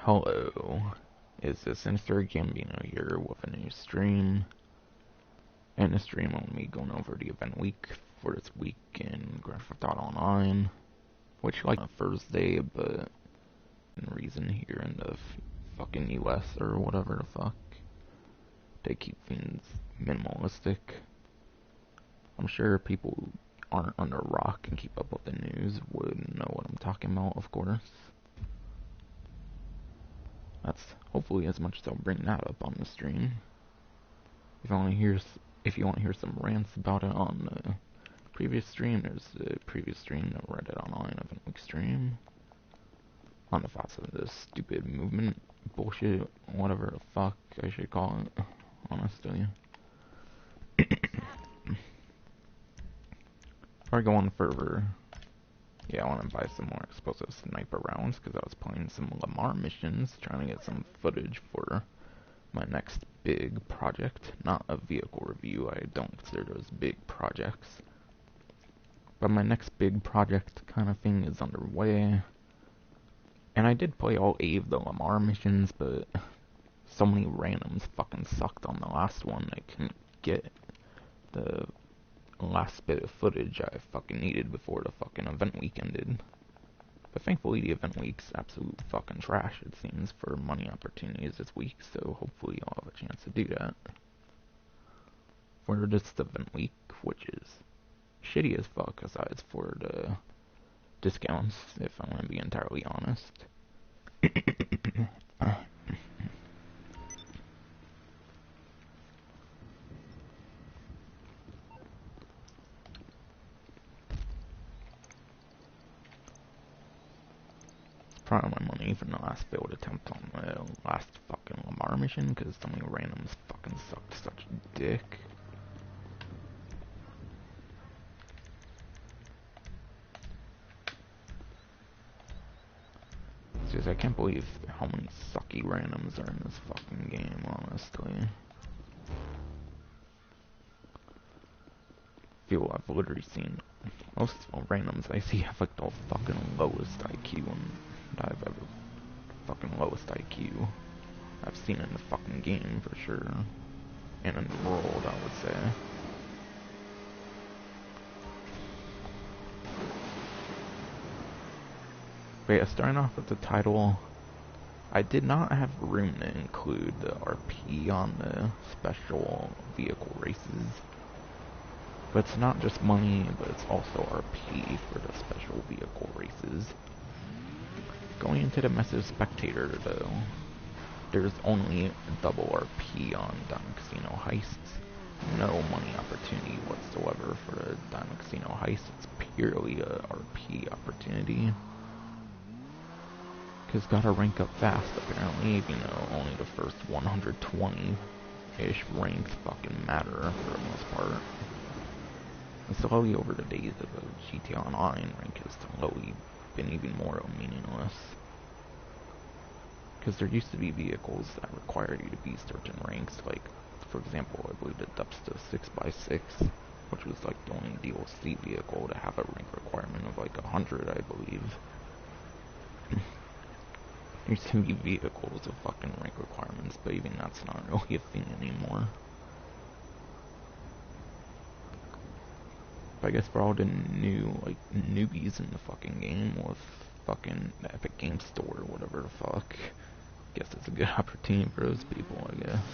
Hello, it's the Sinister Gambino here with a new stream. And the stream on me going over the event week for this week in Grand Theft Auto Online. Which, like, on Thursday, but in reason here in the fucking US or whatever the fuck, they keep things minimalistic. I'm sure people who aren't under a rock and keep up with the news would know what I'm talking about, of course. That's hopefully as much as I'll bring that up on the stream. If you want to hear some rants about it on the previous stream, there's the previous stream, the Reddit Online Event Week stream. On the thoughts of this stupid movement bullshit, whatever the fuck I should call it, honestly. Before I go on further, yeah, I want to buy some more explosive sniper rounds, because I was playing some Lamar missions, trying to get some footage for my next big project. Not a vehicle review, I don't consider those big projects. But my next big project kind of thing is underway. And I did play all 8 of the Lamar missions, but so many randoms fucking sucked on the last one, I couldn't get the last bit of footage I fucking needed before the fucking event week ended. But thankfully the event week's absolute fucking trash, it seems, for money opportunities this week, so hopefully I'll have a chance to do that. For this event week, which is shitty as fuck aside for the discounts, if I'm gonna be entirely honest. Probably my money from the last failed attempt on the last fucking Lamar mission, because so many randoms fucking sucked such a dick. It's just, I can't believe how many sucky randoms are in this fucking game, honestly. Feel I've literally seen most randoms I see have like the fucking lowest IQ that I've ever fucking lowest IQ I've seen in the fucking game for sure, and in the world I would say. But yeah, starting off with the title, I did not have room to include the RP on the special vehicle races. But it's not just money, but it's also RP for the special vehicle races. Going into the Message Spectator, though, there's only double RP on Diamond Casino Heists. No money opportunity whatsoever for the Diamond Casino Heist. It's purely a RP opportunity. Because gotta rank up fast, apparently, even though only the first 120-ish ranks fucking matter for the most part. And slowly over the days of the GTA Online, rank has slowly been even more meaningless. Because there used to be vehicles that required you to be certain ranks, like, for example, I believe the Dubsta 6x6, which was like the only DLC vehicle to have a rank requirement of like 100, I believe. There used to be vehicles with fucking rank requirements, but even that's not really a thing anymore. But I guess for all the newbies in the fucking game with fucking the Epic Game Store or whatever the fuck, I guess it's a good opportunity for those people, I guess.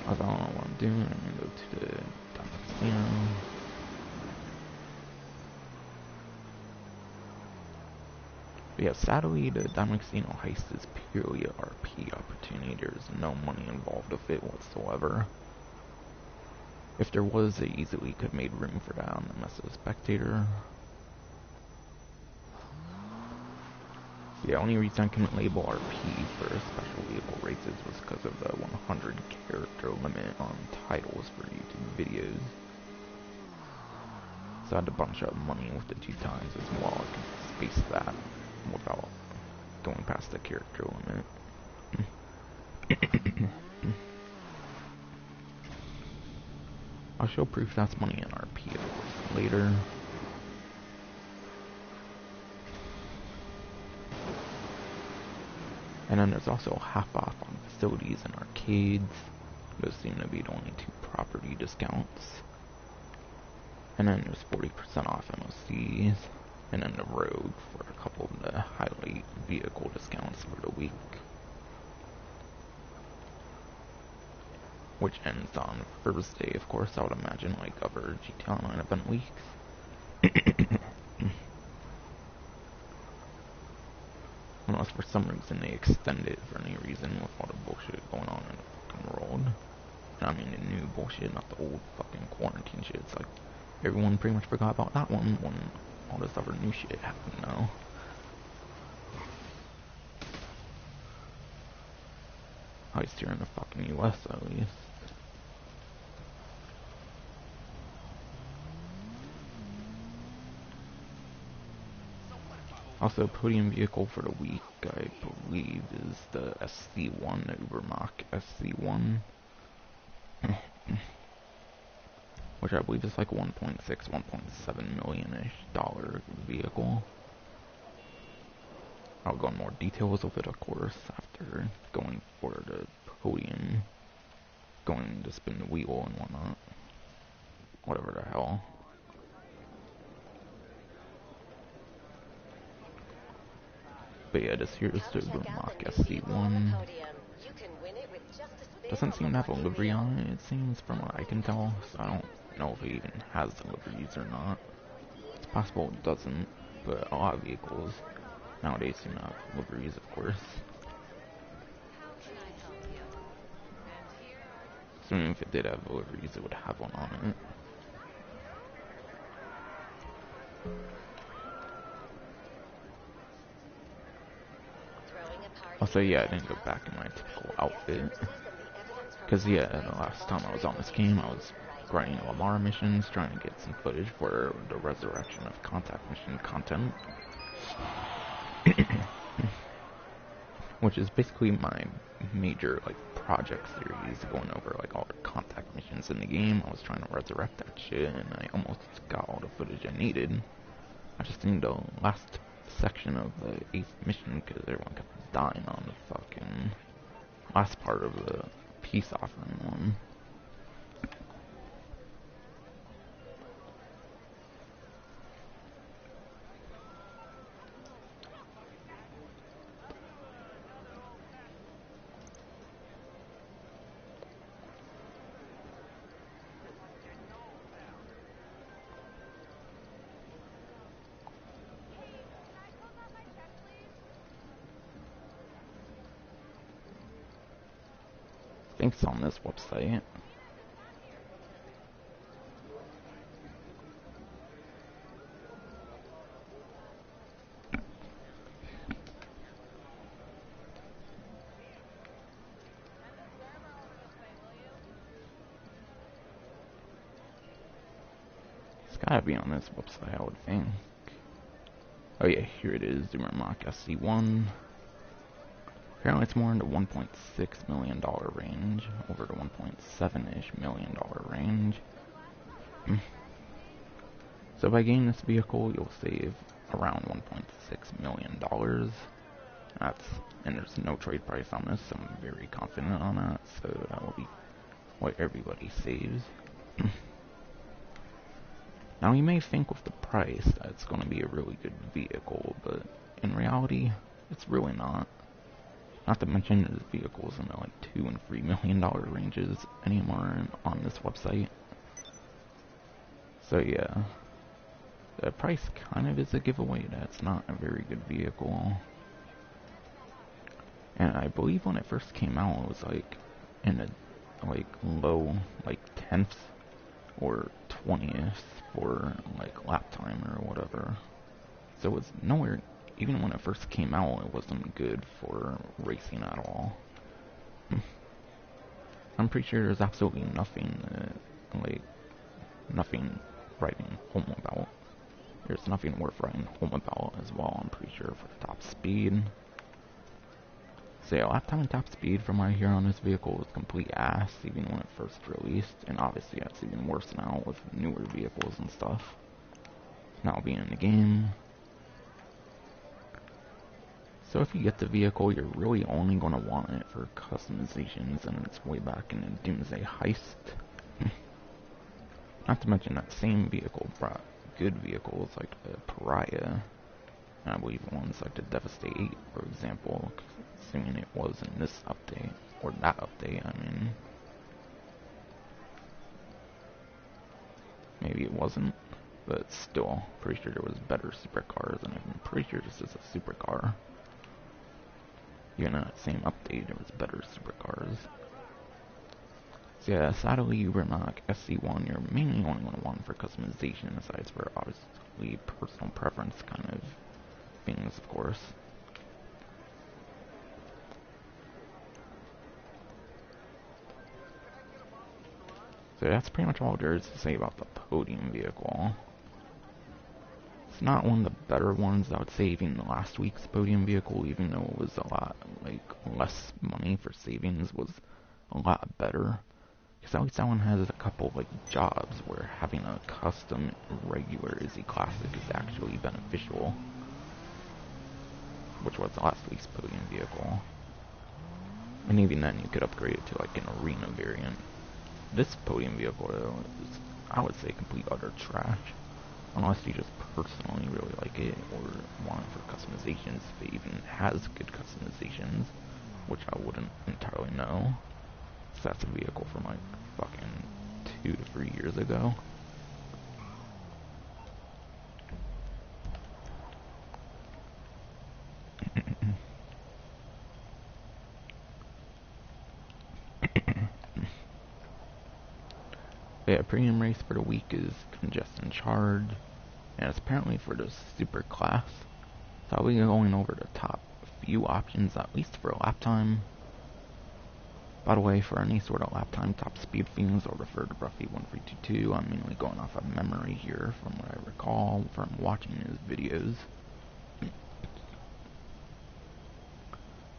I don't know what I'm doing. I'm gonna go to the Diamond Casino. But yeah, sadly, the Diamond Casino Heist is purely a RP opportunity. There's no money involved with it whatsoever. If there was, they easily could have made room for that on the Message Spectator. The only reason I couldn't label RP for special vehicle races was because of the 100 character limit on titles for YouTube videos. So I had to bunch up money with the 2 times as well. I could space that without going past the character limit. I'll show proof that's money in RP, of course, later. And then there's also half off on facilities and arcades. Those seem to be the only two property discounts. And then there's 40% off MOCs. And then the road for a couple of the highlight vehicle discounts for the week. Which ends on Thursday, of course, I would imagine, like other GTA Online event weeks. Unless for some reason they extend it for any reason with all the bullshit going on in the fucking world. And I mean the new bullshit, not the old fucking quarantine shit. It's like everyone pretty much forgot about that one when all this other new shit happened now. Heist here in the fucking US at least. Also, podium vehicle for the week, I believe, is the SC1, the Ubermacht SC1. Which I believe is like 1.6, 1.7 million-ish dollar vehicle. I'll go in more details of it, of course, after going for the podium, going to spin the wheel and whatnot. Whatever the hell. But yeah, this here is the Ubermacht SC1. Doesn't seem to have a livery on it, it seems, from what I can tell, so I don't know if it even has liveries or not. It's possible it doesn't, but a lot of vehicles nowadays seem to have liveries, of course. Assuming if it did have liveries, it would have one on it. Also, yeah, I didn't go back in my typical outfit. Because, yeah, the last time I was on this game, I was grinding Lamar missions, trying to get some footage for the Resurrection of Contact mission content. Which is basically my major, like, project series, going over, like, all the Contact missions in the game. I was trying to resurrect that shit, and I almost got all the footage I needed. I just need the last section of the 8th mission, because everyone kept dying on the fucking last part of the peace offering one. I think it's on this website. It's gotta be on this website, I would think. Oh yeah, here it is, Ubermacht SC1. Apparently it's more in the $1.6 million range, over the $1.7-ish million range. So by getting this vehicle, you'll save around $1.6 million. And there's no trade price on this, so I'm very confident on that, so that will be what everybody saves. Now you may think with the price that it's going to be a really good vehicle, but in reality, it's really not. Not to mention there's vehicles in the like $2 and $3 million ranges anymore on this website. So yeah, the price kind of is a giveaway that it's not a very good vehicle. And I believe when it first came out, it was like in a like low like 10th or 20th for like lap time or whatever. So it's nowhere, even when it first came out, it wasn't good for racing at all. I'm pretty sure there's absolutely nothing, like, nothing writing home about. There's nothing worth writing home about as well, I'm pretty sure, for the top speed. So yeah, lap time and top speed from what I hear on this vehicle was complete ass, even when it first released, and obviously that's even worse now with newer vehicles and stuff now being in the game. So if you get the vehicle, you're really only going to want it for customizations, and it's way back in the Doomsday Heist. Not to mention that same vehicle brought good vehicles like the Pariah, and I believe ones like the Devastate 8, for example, assuming it was in this update, or that update, I mean. Maybe it wasn't, but still, pretty sure there was better supercars, and I'm pretty sure this is a supercar. Even in that same update, there was better supercars. So yeah, sadly, we're not SC1. You're mainly only going to want for customization, aside for obviously personal preference kind of things, of course. So that's pretty much all there is to say about the podium vehicle. It's not one of the better ones, I would say, even last week's podium vehicle, even though it was a lot, like, less money for savings, was a lot better. Because at least that one has a couple, like, jobs where having a custom regular Izzy Classic is actually beneficial. Which was last week's podium vehicle. And even then, you could upgrade it to, like, an arena variant. This podium vehicle, though, is, I would say, complete utter trash. Unless you just personally really like it, or want it for customizations, if it even has good customizations, which I wouldn't entirely know. So that's a vehicle from like fucking 2 to 3 years ago. Yeah, premium race for the week is Congestion Charge, and it's apparently for the super class. So I'll be going over the top few options, at least for lap time. By the way, for any sort of lap time top speed things, I'll refer to roughly 1322. I'm mainly going off of memory here from what I recall from watching his videos.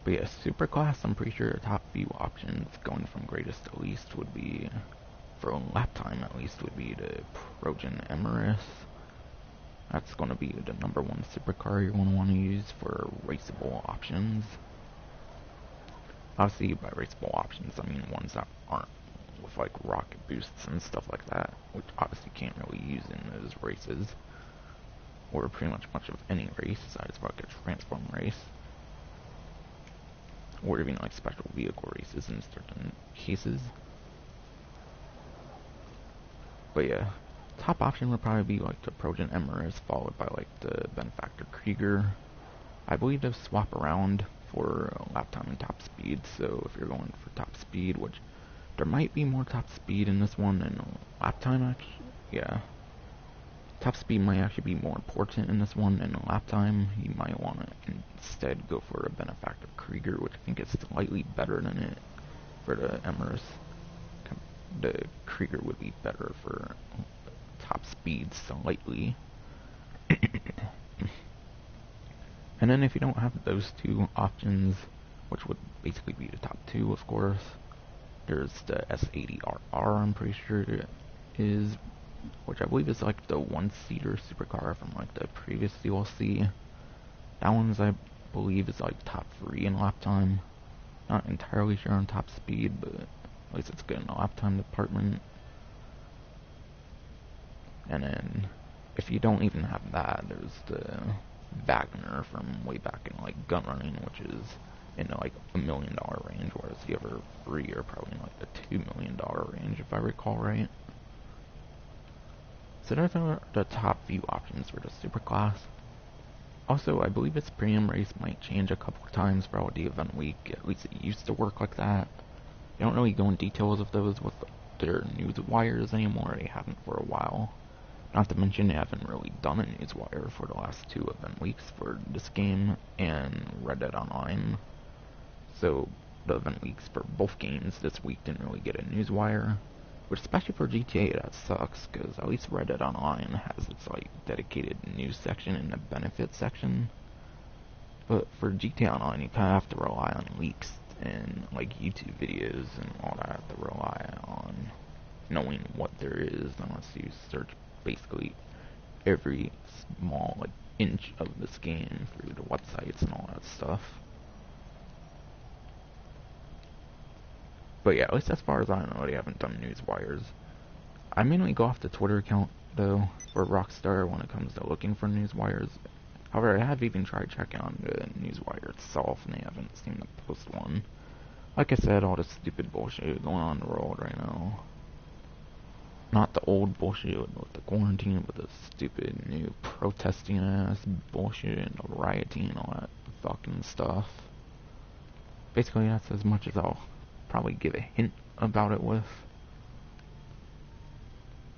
But yeah, super class, I'm pretty sure the top few options going from greatest to least would be, for lap time at least, would be the Trojan Emirates. That's going to be the #1 supercar you're going to want to use for raceable options. Obviously, by raceable options, I mean ones that aren't with like rocket boosts and stuff like that, which obviously can't really use in those races, or pretty much of any race besides like a transform race, or even like special vehicle races in certain cases. But yeah, top option would probably be like the Trojan Emirates, followed by like the Benefactor Krieger. I believe they'll swap around for lap time and top speed, so if you're going for top speed, which there might be more top speed in this one than lap time, actually, yeah. Top speed might actually be more important in this one than lap time. You might want to instead go for a Benefactor Krieger, which I think is slightly better than it for the Emirates. The Krieger would be better for top speed slightly. And then if you don't have those two options, which would basically be the top two, of course, there's the S80RR, I'm pretty sure it is, which I believe is like the one-seater supercar from like the previous DLC. That one's, I believe, is like top 3 in lap time. Not entirely sure on top speed, but at least it's good in the lap time department. And then, if you don't even have that, there's the Wagner from way back in like gun running, which is in like $1 million range, whereas the other 3 are probably in like the $2 million range, if I recall right. So those are the top few options for the superclass. Also, I believe its premium race might change a couple of times throughout the event week. At least it used to work like that. They don't really go in details of those with their news wires anymore. They haven't for a while. Not to mention they haven't really done a newswire for the last 2 event weeks for this game and Red Dead Online. So the event weeks for both games this week didn't really get a newswire, which especially for GTA that sucks, because at least Red Dead Online has its like dedicated news section and the benefits section. But for GTA Online you kind of have to rely on leaks and like YouTube videos and all that. Have to rely on knowing what there is unless you search basically every small like inch of this game through the websites and all that stuff. But yeah, at least as far as I know, they haven't done news wires. I mainly go off the Twitter account, though, for Rockstar when it comes to looking for news wires. However, I have even tried checking on the newswire itself, and they haven't seemed to post one. Like I said, all this stupid bullshit going on in the world right now. Not the old bullshit with the quarantine, but the stupid new protesting ass bullshit and the rioting and all that fucking stuff. Basically, that's as much as I'll probably give a hint about it with.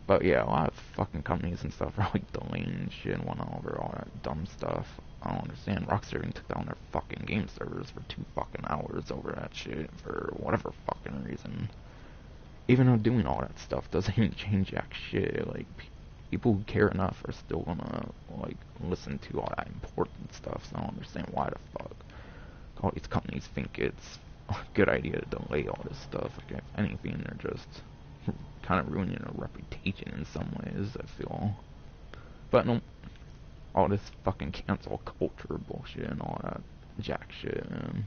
But yeah, a lot of fucking companies and stuff are like delaying shit and whatnot over all that dumb stuff. I don't understand. Rockstar even took down their fucking game servers for 2 fucking hours over that shit for whatever fucking reason. Even though doing all that stuff doesn't even change jack shit, like, people who care enough are still gonna, like, listen to all that important stuff, so I don't understand why the fuck all these companies think it's a good idea to delay all this stuff. Like, if anything, they're just kind of ruining their reputation in some ways, I feel. But no, all this fucking cancel culture bullshit and all that jack shit, man.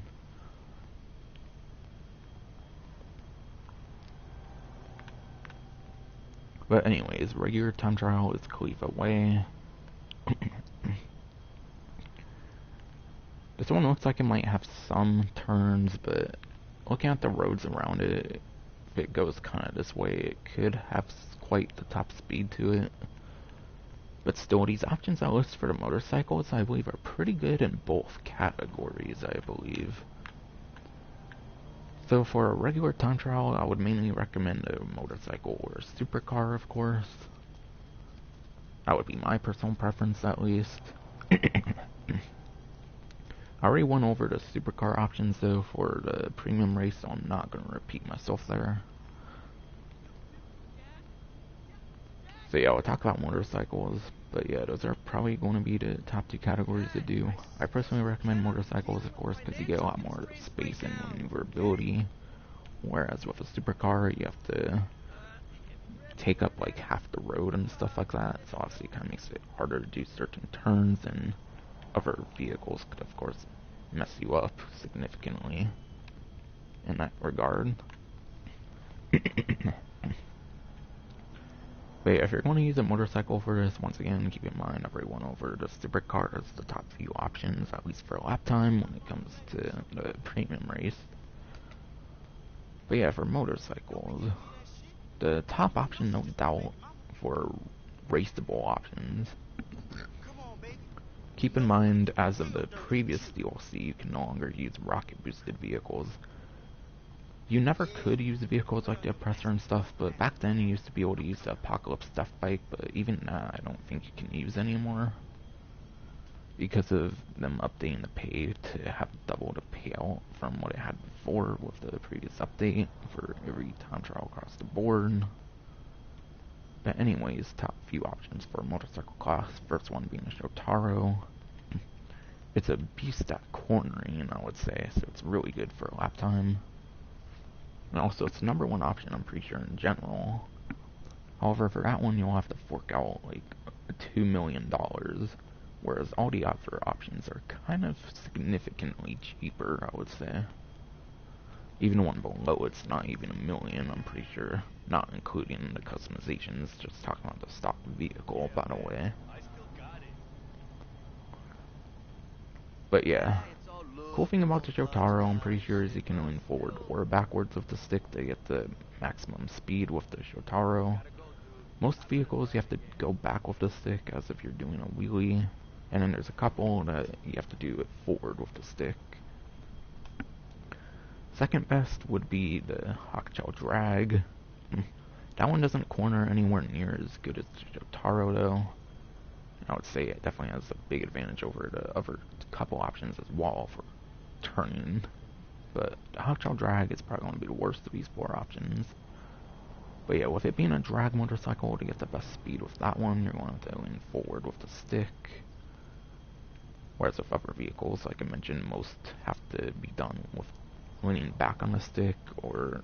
But anyways, regular time trial is Khalifa Way. This one looks like it might have some turns, but looking at the roads around it, if it goes kind of this way, it could have quite the top speed to it. But still, these options I list for the motorcycles, I believe, are pretty good in both categories, I believe. So for a regular time trial, I would mainly recommend a motorcycle or a supercar, of course. That would be my personal preference, at least. I already went over the supercar options, though, for the premium race, so I'm not going to repeat myself there. So yeah, we'll talk about motorcycles, but yeah, those are probably going to be the top 2 categories to do. I personally recommend motorcycles, of course, because you get a lot more space and maneuverability, whereas with a supercar, you have to take up like half the road and stuff like that, so obviously it kind of makes it harder to do certain turns, and other vehicles could, of course, mess you up significantly in that regard. But yeah, if you're going to use a motorcycle for this, once again, keep in mind everyone over the supercar is the top few options, at least for lap time when it comes to the premium race. But yeah, for motorcycles, the top option, no doubt, for raceable options. Keep in mind, as of the previous DLC, you can no longer use rocket-boosted vehicles. You never could use vehicles like the Oppressor and stuff, but back then you used to be able to use the Apocalypse Death Bike, but even that I don't think you can use anymore, because of them updating the pay to have double the payout from what it had before with the previous update for every time trial across the board. But anyways, top few options for motorcycle class. First one being the Shotaro. It's a beast at cornering, I would say, so it's really good for lap time. And also, it's the #1 option, I'm pretty sure, in general. However, for that one, you'll have to fork out like $2 million, whereas all the other options are kind of significantly cheaper, I would say. Even the one below it's not even $1 million, I'm pretty sure. Not including the customizations, just talking about the stock vehicle, by the way. But yeah, cool thing about the Shotaro, I'm pretty sure, is you can lean forward or backwards with the stick to get the maximum speed with the Shotaro. Most vehicles you have to go back with the stick as if you're doing a wheelie, and then there's a couple that you have to do it forward with the stick. Second best would be the Hakuchou Drag. That one doesn't corner anywhere near as good as the Shotaro, though. I would say it definitely has a big advantage over the other couple options as well for turning. But the Hakuchou Drag is probably going to be the worst of these 4 options. But yeah, with it being a drag motorcycle, to get the best speed with that one, you're going to have to lean forward with the stick. Whereas with other vehicles, like I mentioned, most have to be done with leaning back on the stick, or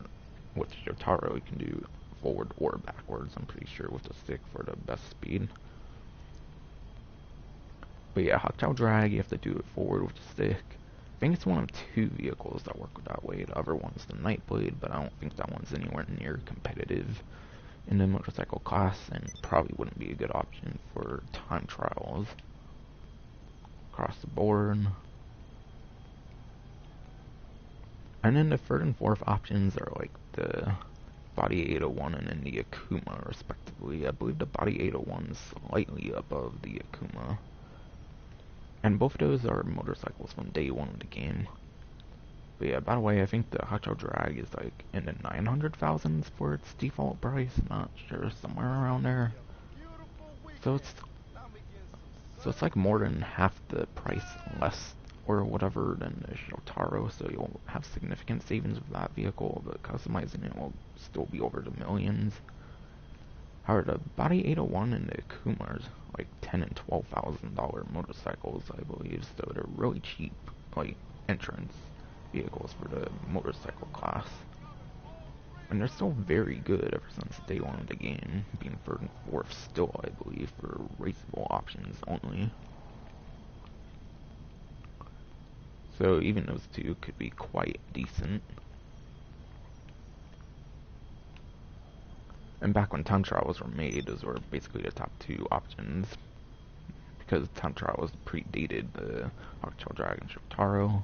with Shotaro you can do forward or backwards, I'm pretty sure, with the stick for the best speed. But yeah, Hot Drag, you have to do it forward with the stick. I think it's one of two vehicles that work that way. The other one's the Nightblade, but I don't think that one's anywhere near competitive in the motorcycle class, and probably wouldn't be a good option for time trials across the board. And then the third and fourth options are like the Body 801 and then the Akuma, respectively. I believe the Body 801 is slightly above the Akuma. And both of those are motorcycles from day one of the game. But yeah, by the way, I think the Hot Drag is like in the 900,000s for its default price. Not sure, somewhere around there. So it's like more than half the price less or whatever than the Shotaro. So you'll have significant savings with that vehicle, but customizing it will still be over the millions. However, the Body 801 and the Akuma are like $10,000 and $12,000 motorcycles, I believe. So they're really cheap, like entrance vehicles for the motorcycle class. And they're still very good ever since day one of the game, being third and fourth still, I believe, for raceable options only. So even those two could be quite decent. And back when time trials were made, those were basically the top two options, because time trials predated the Hot Drag and Shotaro.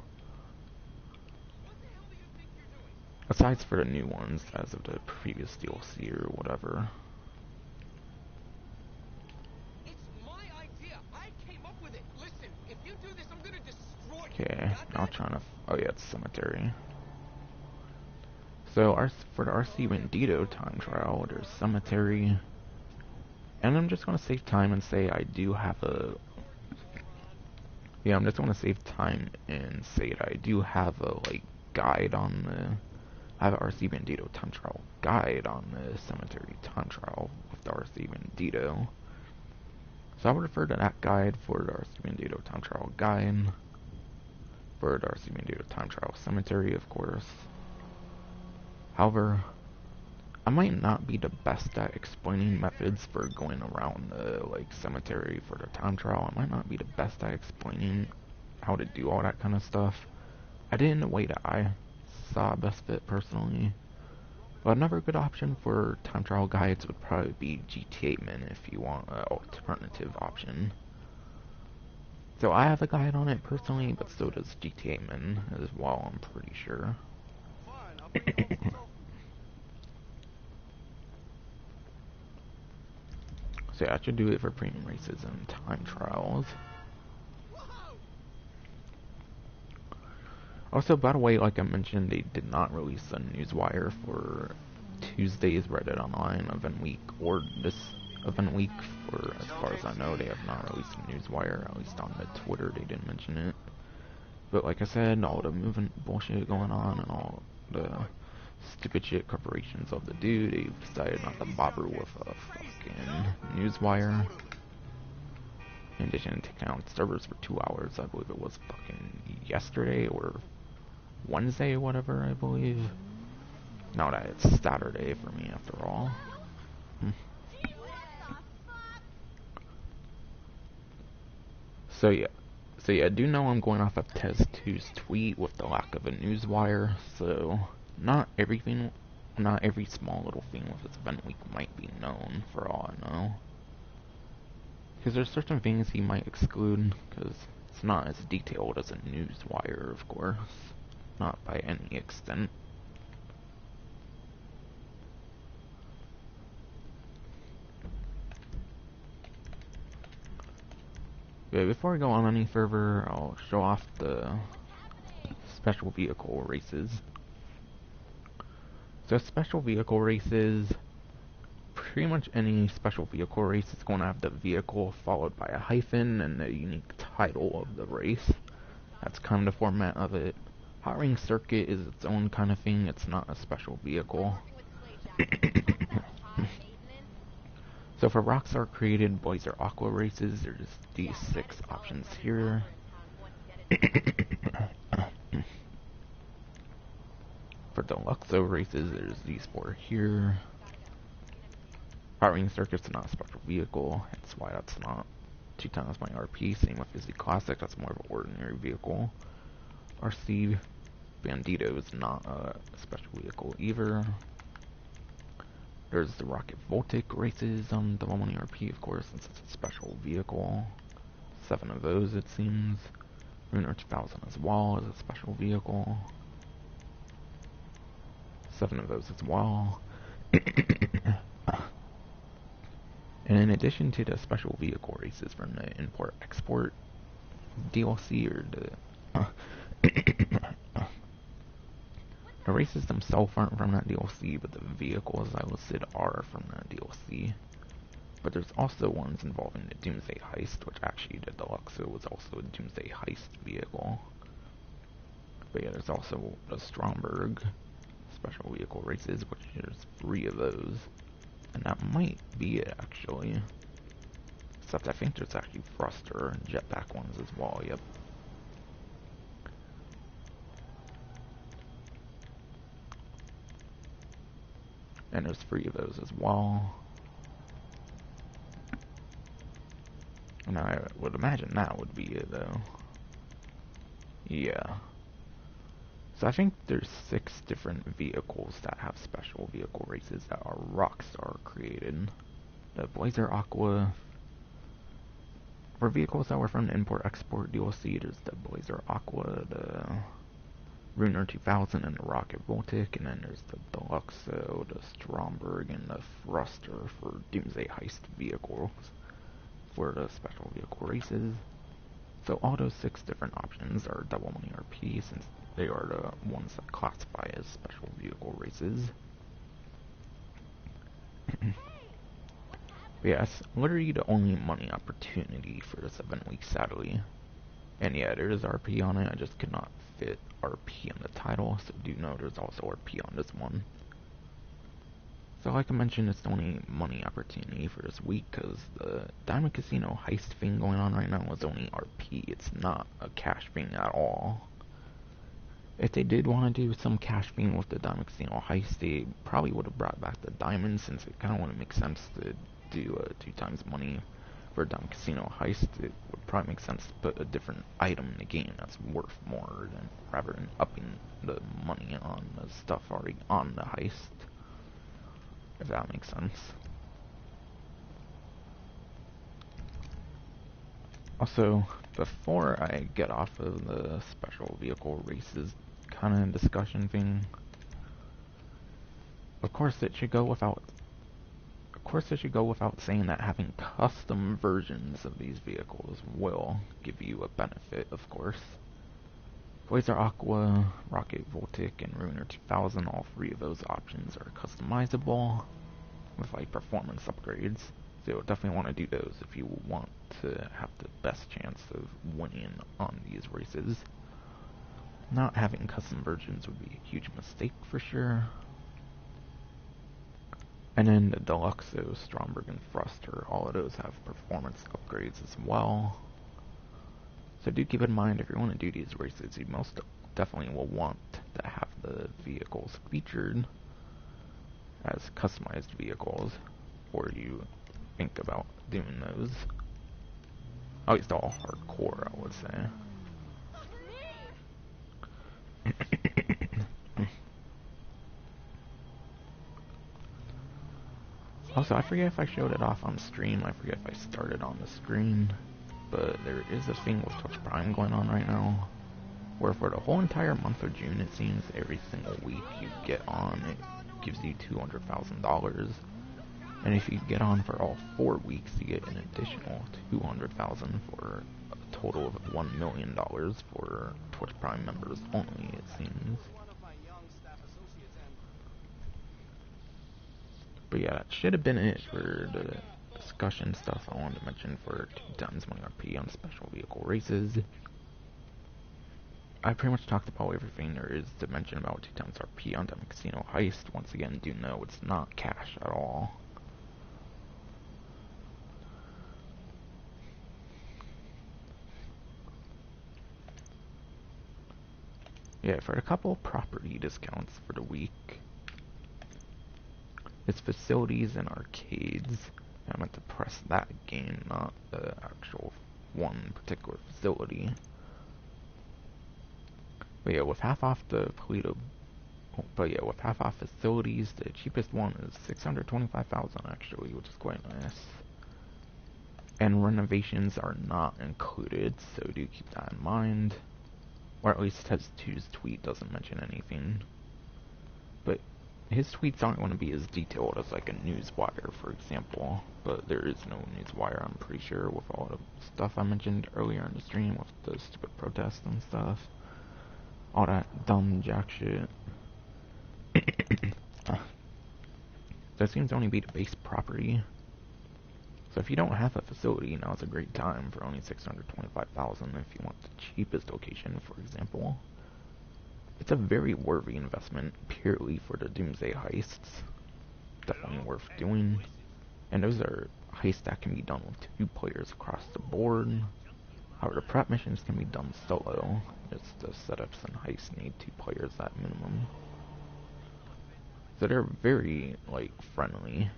Aside for the new ones, as of the previous DLC or whatever. It's my idea. I came up with it. Listen, if you do this, I'm gonna destroy you. Okay, now trying to. Oh yeah, it's Cemetery. So for the RC Bandito time trial, there's Cemetery. And I'm just gonna save time and say I do have a. Yeah, I'm just gonna save time and say that I do have a like guide on the. I have an RC Bandito time trial guide on the Cemetery time trial with the RC Bandito. So I would refer to that guide for the RC Bandito time trial guide. For the RC Bandito time trial Cemetery, of course. However, I might not be the best at explaining methods for going around the like cemetery for the time trial. I might not be the best at explaining how to do all that kind of stuff. I did in a way that I saw best fit personally. But another good option for time trial guides would probably be GTA Min if you want an alternative option. So I have a guide on it personally, but so does GTA Min as well, I'm pretty sure. So yeah, I should do it for premium races and time trials. Also, by the way, like I mentioned, they did not release a newswire for Tuesday's Reddit Online event week, or this event week, for as far as I know, they have not released a newswire, at least on the Twitter, they didn't mention it. But like I said, all the movement bullshit going on, and all the stupid shit corporations of the dude, they decided not to bother with a fucking newswire. In addition to taking out servers for 2 hours, I believe it was fucking yesterday, or Wednesday, whatever, I believe. Now that it's Saturday for me, after all. So yeah, do know I'm going off of Tez2's tweet with the lack of a newswire, so not every small little thing with this event week might be known, for all I know. Because there's certain things he might exclude, because it's not as detailed as a newswire, of course. Not by any extent. Okay, before I go on any further, I'll show off the special vehicle races. So special vehicle races, pretty much any special vehicle race is going to have the vehicle followed by a hyphen and the unique title of the race. That's kind of the format of it. Hot Ring Circuit is its own kind of thing, it's not a special vehicle. So for Rockstar created Blazer Aqua races, there's these 6 options here. For Deluxo races, there's these 4 here. Hot Ring Circuit's not a special vehicle, that's why that's not 2 times my RP. Same with Izzy Classic, that's more of an ordinary vehicle. RC Bandito is not a special vehicle either. There's the Rocket Voltic races on Double Money RP, of course, since it's a special vehicle. 7 of those, it seems. Lunar 2000 as well is a special vehicle. 7 of those as well. And in addition to the special vehicle races from the Import-Export DLC, or the races themselves aren't from that DLC, but the vehicles I listed are from that DLC. But there's also ones involving the Doomsday Heist, which actually the Deluxo was also a Doomsday Heist vehicle. But yeah, there's also the Stromberg special vehicle races, which there's 3 of those. And that might be it, actually. Except I think there's actually thruster and jetpack ones as well, yep. And there's 3 of those as well. And I would imagine that would be it, though. Yeah. So I think there's 6 different vehicles that have special vehicle races that are Rockstar created. The Blazer Aqua. For vehicles that were from the Import-Export DLC, there's the Blazer Aqua, the Ruiner 2000, and the Rocket Voltic, and then there's the Deluxo, the Stromberg, and the Thruster for Doomsday Heist vehicles for the special vehicle races. So all those 6 different options are Double Money RP, since they are the ones that classify as special vehicle races. Yes, literally the only money opportunity for the 7 weeks, sadly. And yeah, there is RP on it, I just could not fit RP in the title, so do know there's also RP on this one. So like I mentioned, it's the only money opportunity for this week, because the Diamond Casino heist thing going on right now is only RP, it's not a cash thing at all. If they did want to do some cash thing with the Diamond Casino heist, they probably would have brought back the diamonds, since it kind of wouldn't make sense to do 2 times money for a Diamond Casino heist. It would probably make sense to put a different item in the game that's worth more, than rather than upping the money on the stuff already on the heist. If that makes sense. Also, before I get off of the special vehicle races kind of discussion thing, of course it should go without saying that having custom versions of these vehicles will give you a benefit, of course. Blazer Aqua, Rocket Voltic, and Ruiner 2000, all 3 of those options are customizable with like performance upgrades. So you'll definitely want to do those if you want to have the best chance of winning on these races. Not having custom versions would be a huge mistake for sure. And then the Deluxo, Stromberg, and Thruster, all of those have performance upgrades as well. So do keep in mind, if you want to do these races, you most definitely will want to have the vehicles featured as customized vehicles before you think about doing those. At least all hardcore, I would say. Also, I forget if I showed it off on stream, I forget if I started on the screen, but there is a thing with Twitch Prime going on right now, where for the whole entire month of June, it seems, every single week you get on, it gives you $200,000. And if you get on for all 4 weeks, you get an additional $200,000 for a total of $1 million for Twitch Prime members only, it seems. But yeah, that should have been it for the discussion stuff I wanted to mention for 2 times money RP on special vehicle races. I pretty much talked about everything there is to mention about 2 times RP on Diamond Casino Heist. Once again, do know it's not cash at all. Yeah, for a couple property discounts for the week, it's facilities and arcades. I meant to press that game, not the actual one particular facility. But yeah, with half off the Polito, but yeah, with half off facilities, the cheapest one is 625,000 actually, which is quite nice. And renovations are not included, so do keep that in mind. Or at least Tez2's tweet doesn't mention anything. But his tweets aren't going to be as detailed as like a newswire, for example. But there is no newswire, I'm pretty sure, with all the stuff I mentioned earlier in the stream, with the stupid protests and stuff. All that dumb jack shit. That seems to only be the base property. So if you don't have a facility, now's a great time for only 625,000 if you want the cheapest location, for example. It's a very worthy investment, purely for the Doomsday heists. Definitely worth doing. And those are heists that can be done with 2 players across the board. However, the prep missions can be done solo. It's the setups and heists need 2 players at minimum. So they're very, like, friendly.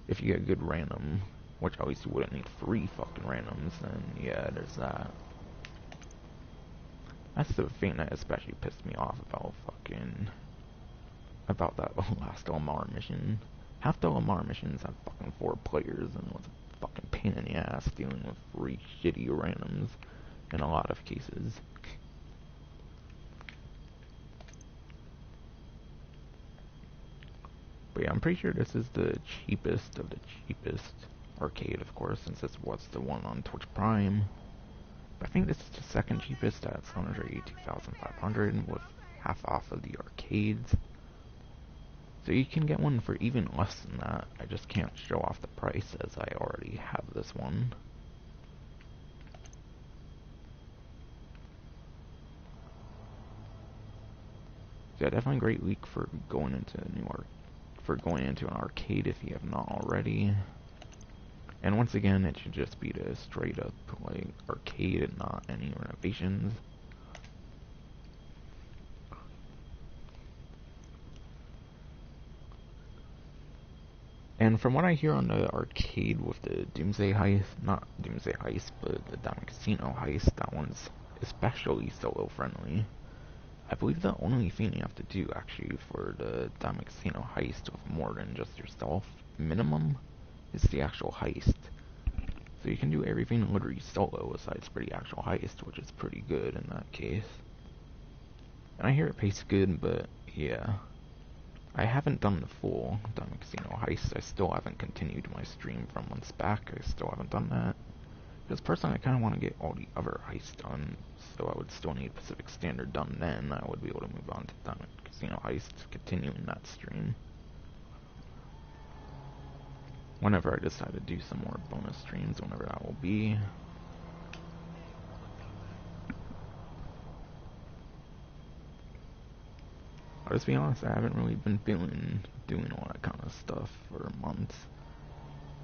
If you get a good random, which at least you wouldn't need 3 fucking randoms, then yeah, there's that. That's the thing that especially pissed me off about that last Lamar mission. Half the Lamar missions have fucking 4 players, and it was a fucking pain in the ass dealing with 3 shitty randoms in a lot of cases. But yeah, I'm pretty sure this is the cheapest of the cheapest arcade, of course, since this was the one on Twitch Prime. But I think this is the second cheapest at 182,500 with half off of the arcades. So you can get one for even less than that. I just can't show off the price as I already have this one. So yeah, definitely a great week for going into an arcade if you have not already. And once again, it should just be the straight up like arcade and not any renovations. And from what I hear on the arcade with the Doomsday Heist, not Doomsday Heist, but the Diamond Casino Heist, that one's especially solo friendly. I believe the only thing you have to do actually for the Diamond Casino Heist with more than just yourself, minimum, is the actual heist. So you can do everything literally solo besides for the actual heist, which is pretty good in that case. And I hear it pays good, but yeah. I haven't done the full Diamond Casino Heist. I still haven't continued my stream from months back. I still haven't done that. Because personally, I kind of want to get all the other heists done, so I would still need Pacific Standard done then. I would be able to move on to Diamond Casino Heist, continuing that stream. Whenever I decide to do some more bonus streams, whenever that will be. I'll just be honest, I haven't really been feeling doing all that kind of stuff for months.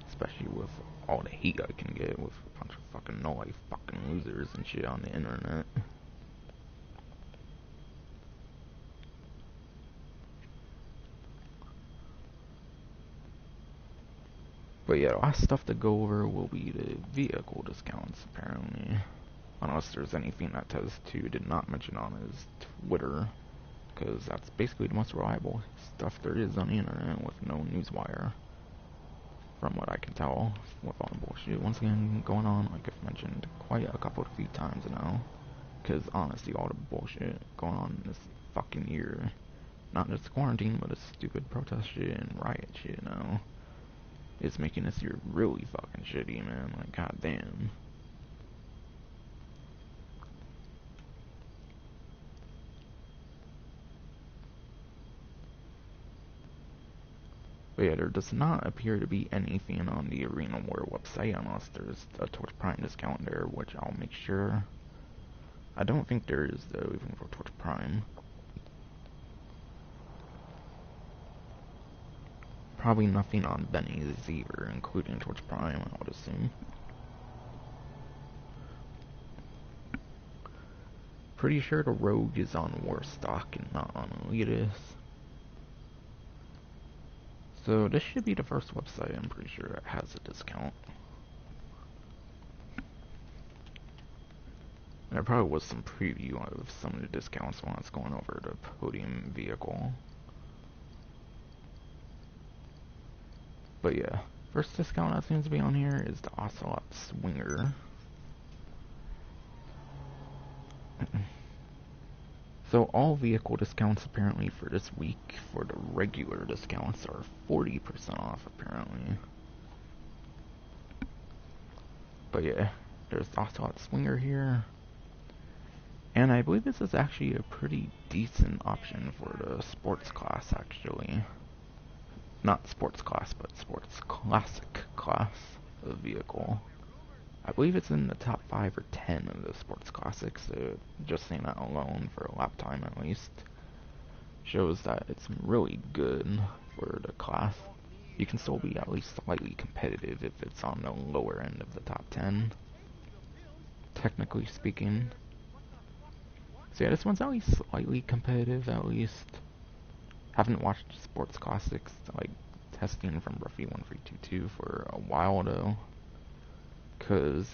Especially with all the hate I can get with a bunch of fucking no-life fucking losers and shit on the internet. But yeah, the last stuff to go over will be the vehicle discounts, apparently. Unless there's anything that Tez2 did not mention on his Twitter. Because that's basically the most reliable stuff there is on the internet with no newswire. From what I can tell, with all the bullshit once again going on, like I've mentioned quite a few times now. Because honestly, all the bullshit going on this fucking year, not just quarantine, but this stupid protest shit and riot shit now, is making this year really fucking shitty, man. Like, goddamn. But yeah, there does not appear to be anything on the Arena War website unless there's a Twitch Prime discount there, which I'll make sure. I don't think there is, though, even for Twitch Prime. Probably nothing on Benny's either, including Twitch Prime, I would assume. Pretty sure the Rogue is on Warstock and not on Elitist. So this should be the first website, I'm pretty sure, that has a discount. There probably was some preview of some of the discounts when I was going over the podium vehicle. But yeah, first discount that seems to be on here is the Ocelot Swinger. So all vehicle discounts apparently for this week for the regular discounts are 40% off apparently. But yeah, there's the Ocelot Swinger here. And I believe this is actually a pretty decent option for the sports class actually. Not sports class, but sports classic class of vehicle. I believe it's in the top 5 or 10 of the sports classics, so just saying that alone for a lap time at least shows that it's really good for the class. You can still be at least slightly competitive if it's on the lower end of the top 10, technically speaking. So yeah, this one's at least slightly competitive, at least. Haven't watched sports classics, like, testing from Ruffy 1322 for a while though, because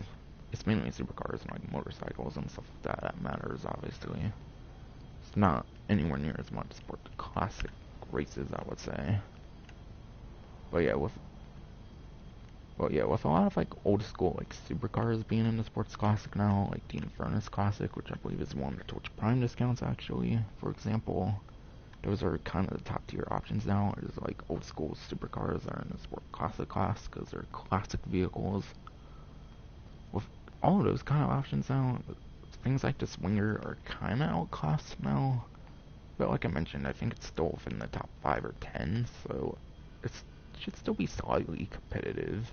it's mainly supercars and like motorcycles and stuff like that matters, obviously. It's not anywhere near as much sport classic races, I would say. But yeah, with a lot of like old school like supercars being in the sports classic now, like the Infernus Classic, which I believe is one of the Twitch Prime discounts actually, for example. Those are kind of the top tier options now. Is like old school supercars are in the sport classic class because they're classic vehicles. With all of those kind of options now, things like the Swinger are kind of outclassed now. But like I mentioned, I think it's still within the top 5 or 10, so it should still be slightly competitive.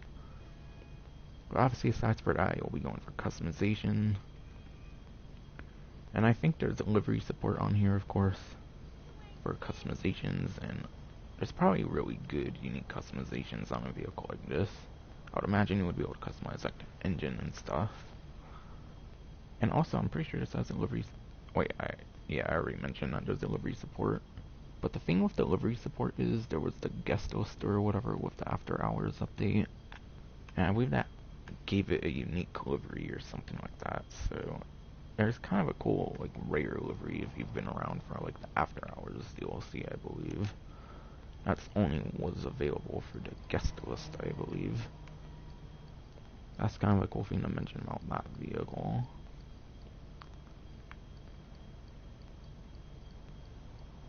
But obviously, aside for that, you'll be going for customization. And I think there's delivery support on here, of course, for customizations, and there's probably really good unique customizations on a vehicle like this. I would imagine you would be able to customize like the engine and stuff. And also, I'm pretty sure this has delivery. Wait, I already mentioned that there's delivery support. But the thing with delivery support is there was the guest list or whatever with the after hours update, and I believe that gave it a unique livery or something like that. So there's kind of a cool like rare livery if you've been around for like the after hours DLC, I believe. That's only was available for the guest list, I believe. That's kind of a cool thing to mention about that vehicle.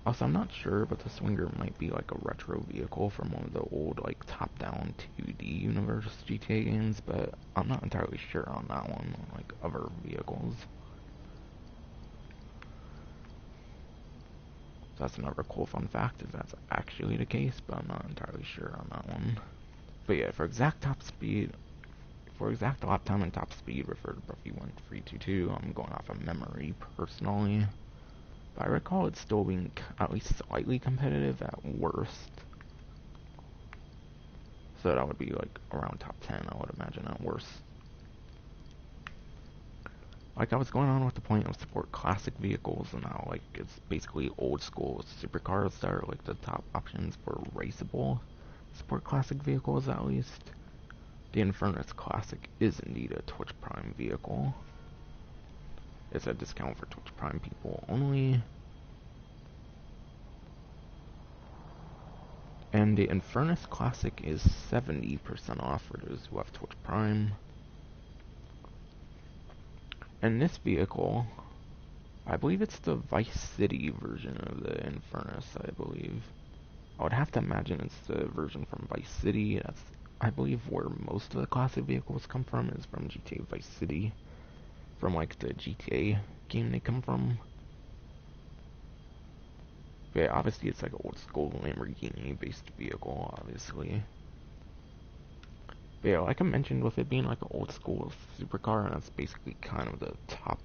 Also, I'm not sure, but the Swinger might be like a retro vehicle from one of the old like top-down 2D universe GTA games, but I'm not entirely sure on that one, like other vehicles. So that's another cool fun fact if that's actually the case, but I'm not entirely sure on that one. But yeah, for exact lap time and top speed, refer to Buffy 1322. I'm going off of memory personally. But I recall it still being at least slightly competitive at worst. So that would be like around top 10, I would imagine, at worst. Like I was going on with the point of support classic vehicles, and now like it's basically old school supercars that are like the top options for raceable support classic vehicles at least. The Infernus Classic is indeed a Twitch Prime vehicle. It's a discount for Twitch Prime people only. And the Infernus Classic is 70% off for those who have Twitch Prime. And this vehicle, I believe it's the Vice City version of the Infernus, I believe. I would have to imagine it's the version from Vice City. That's, I believe, where most of the classic vehicles come from, is from GTA Vice City. From, like, the GTA game they come from. But yeah, obviously it's like an old school Lamborghini-based vehicle, obviously. But yeah, like I mentioned, with it being like an old school supercar, that's basically kind of the top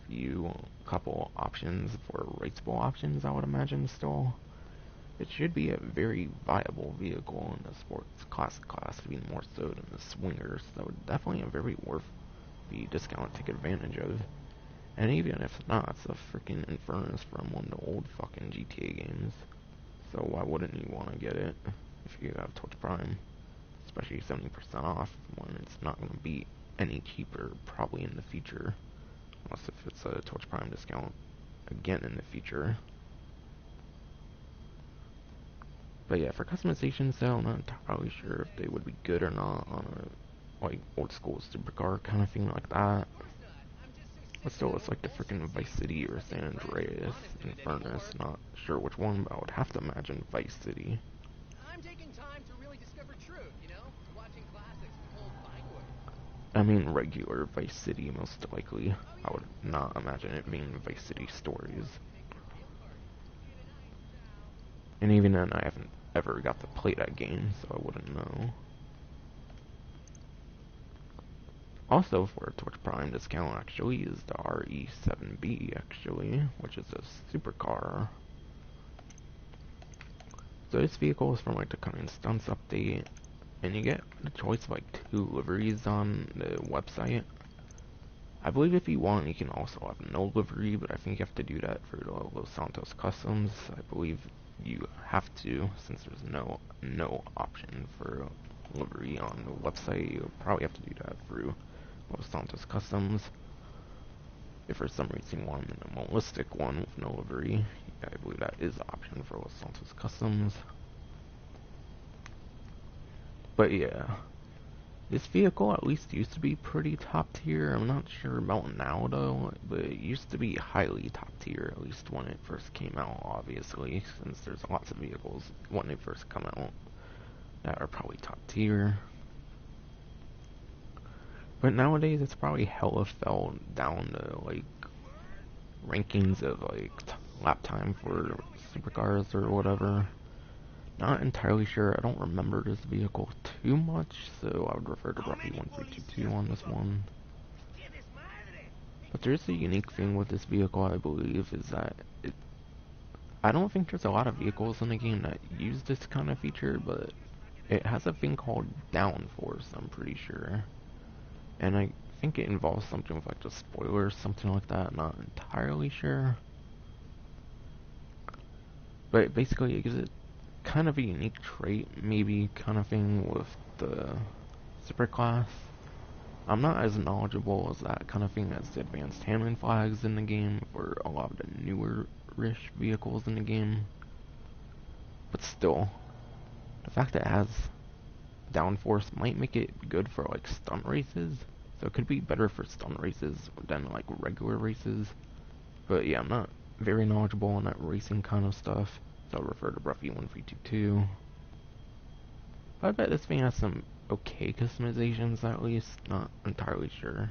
few couple options for raceable options, I would imagine still. It should be a very viable vehicle in the sports classic class, even more so than the Swingers, so definitely a very worth the discount to take advantage of. And even if not, it's a freaking Infernus from one of the old fucking GTA games. So why wouldn't you want to get it if you have Twitch Prime, especially 70% off when it's not going to be any cheaper probably in the future, unless if it's a Twitch Prime discount again in the future. But yeah, for customization sale, I'm not entirely sure if they would be good or not on a like old school supercar kind of thing like that. But still, it's like the freaking Vice City or San Andreas in Furnace. Not sure which one, but I would have to imagine Vice City. I'm taking time to really discover truth, you know? Watching classics with old Vinewood. I mean regular Vice City most likely. I would not imagine it being Vice City Stories. And even then, I haven't ever got to play that game, so I wouldn't know. Also, for a Twitch Prime discount, actually, is the RE7B, actually, which is a supercar. So this vehicle is from like the Cunning Stunts update, and you get the choice of like 2 liveries on the website. I believe if you want, you can also have no livery, but I think you have to do that for the Los Santos Customs. I believe you have to, since there's no option for livery on the website. You probably have to do that through Los Santos Customs. If for some reason you want a minimalistic one with no livery, I believe that is an option for Los Santos Customs. But yeah, this vehicle at least used to be pretty top tier. I'm not sure about now though, but it used to be highly top tier, at least when it first came out, obviously, since there's lots of vehicles when they first come out that are probably top tier. But nowadays it's probably hella fell down to like rankings of like lap time for supercars or whatever. Not entirely sure. I don't remember this vehicle too much, so I would refer to Rocky 1322 on this one. But there's a unique thing with this vehicle, I believe, is that I don't think there's a lot of vehicles in the game that use this kind of feature, but it has a thing called downforce, I'm pretty sure. And I think it involves something with like the spoilers, something like that, not entirely sure. But basically it gives it kind of a unique trait, maybe kind of thing with the superclass. I'm not as knowledgeable as that kind of thing as the advanced handling flags in the game for a lot of the newer-ish vehicles in the game. But still, the fact that it has downforce might make it good for like stunt races. So it could be better for stunt races than like regular races. But yeah, I'm not very knowledgeable on that racing kind of stuff, so I'll refer to Bruffy 1322. I bet this thing has some okay customizations at least, not entirely sure.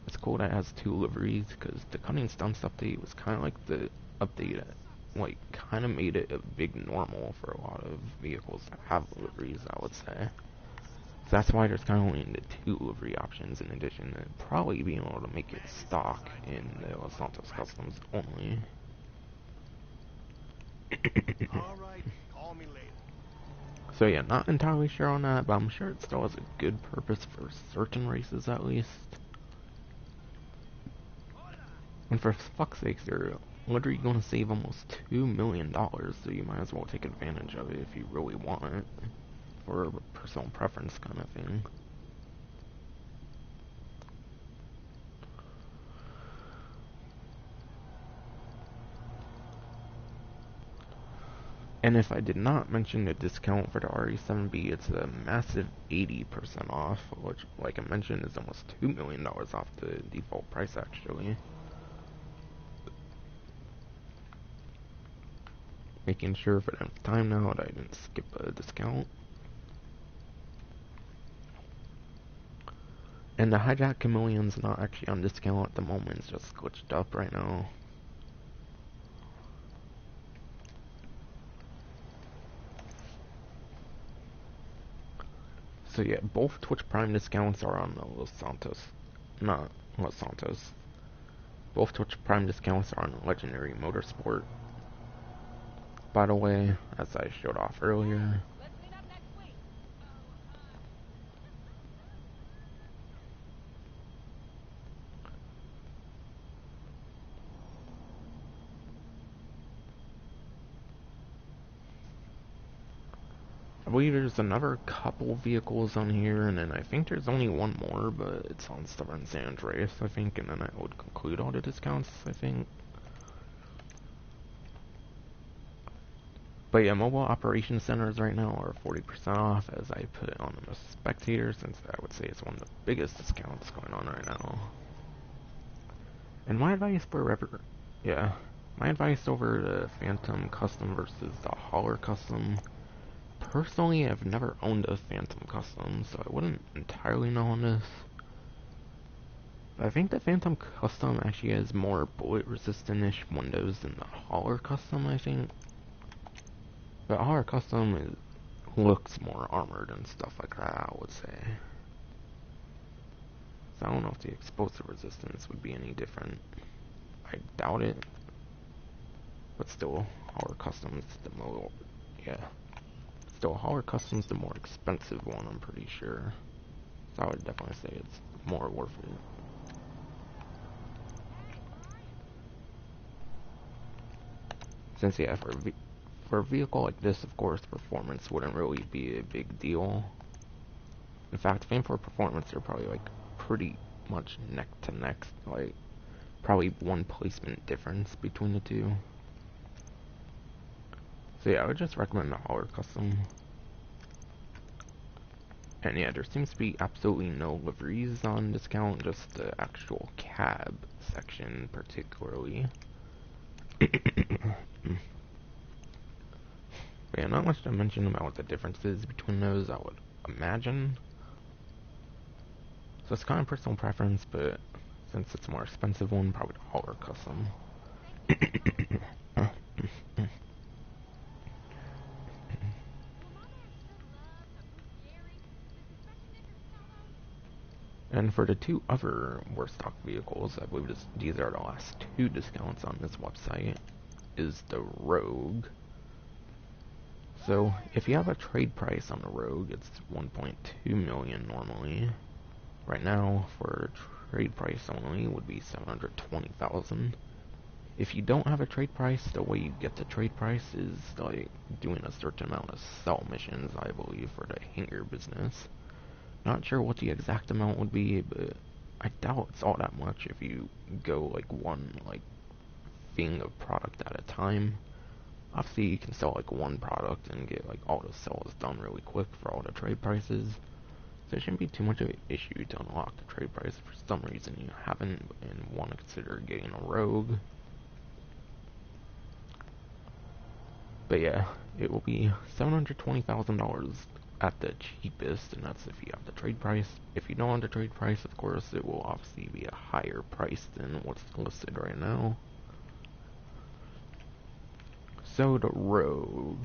It's cool that it has 2 liveries, because the Cunning Stunts update was kind of like the update that, like, kind of made it a big normal for a lot of vehicles that have liveries, I would say. So that's why there's kind of only the 2 livery options in addition to probably being able to make it stock in the Los Santos Customs only. Alright, call me later. So yeah, not entirely sure on that, but I'm sure it still has a good purpose for certain races at least. And for fuck's sake, they're literally going to save almost $2 million, so you might as well take advantage of it if you really want it. For a personal preference kind of thing. And if I did not mention the discount for the RE7B, it's a massive 80% off, which, like I mentioned, is almost $2 million off the default price, actually. Making sure for the time now that I didn't skip a discount. And the Hijack Chameleon's not actually on discount at the moment, it's just glitched up right now. So yeah, both Twitch Prime discounts are on Los Santos. Not Los Santos. Both Twitch Prime discounts are on Legendary Motorsport. By the way, as I showed off earlier. believe there's another couple vehicles on here, and then I think there's only one more, but it's on Stubborn San Andreas, I think, and then I would conclude all the discounts, I think. But yeah, mobile operations centers right now are 40% off, as I put it on the spectator, since I would say it's one of the biggest discounts going on right now. And my advice my advice over the Phantom Custom versus the Hauler Custom. Personally, I've never owned a Phantom Custom, so I wouldn't entirely know on this. But I think the Phantom Custom actually has more bullet resistant-ish windows than the Hauler Custom, I think. The Hauler Custom looks more armored and stuff like that, I would say. So I don't know if the explosive resistance would be any different. I doubt it. But still, Hauler Custom's the more, yeah. Still, Hauler Custom's the more expensive one, I'm pretty sure. So I would definitely say it's more worth it. Since, yeah, for a vehicle like this, of course, performance wouldn't really be a big deal. In fact, Fan for Performance are probably, like, pretty much neck to neck, like, probably one placement difference between the two. So yeah, I would just recommend the Hauler Custom. And yeah, there seems to be absolutely no liveries on discount, just the actual cab section particularly. But yeah, not much to mention about what the differences between those, I would imagine. So it's kind of personal preference, but since it's a more expensive one, probably the Hauler Custom. And for the two other worst stock vehicles, I believe these are the last two discounts on this website, is the Rogue. So, if you have a trade price on the Rogue, it's 1.2 million normally. Right now, for trade price only, would be 720,000. If you don't have a trade price, the way you get the trade price is like doing a certain amount of sell missions, I believe, for the hangar business. Not sure what the exact amount would be, but I doubt it's all that much if you go like one thing of product at a time. Obviously, you can sell like one product and get like all the sales done really quick for all the trade prices. So it shouldn't be too much of an issue to unlock the trade price if for some reason you haven't and want to consider getting a Rogue. But yeah, it will be $720,000 at the cheapest, and that's if you have the trade price. If you don't have the trade price, of course, it will obviously be a higher price than what's listed right now. So the Rogue.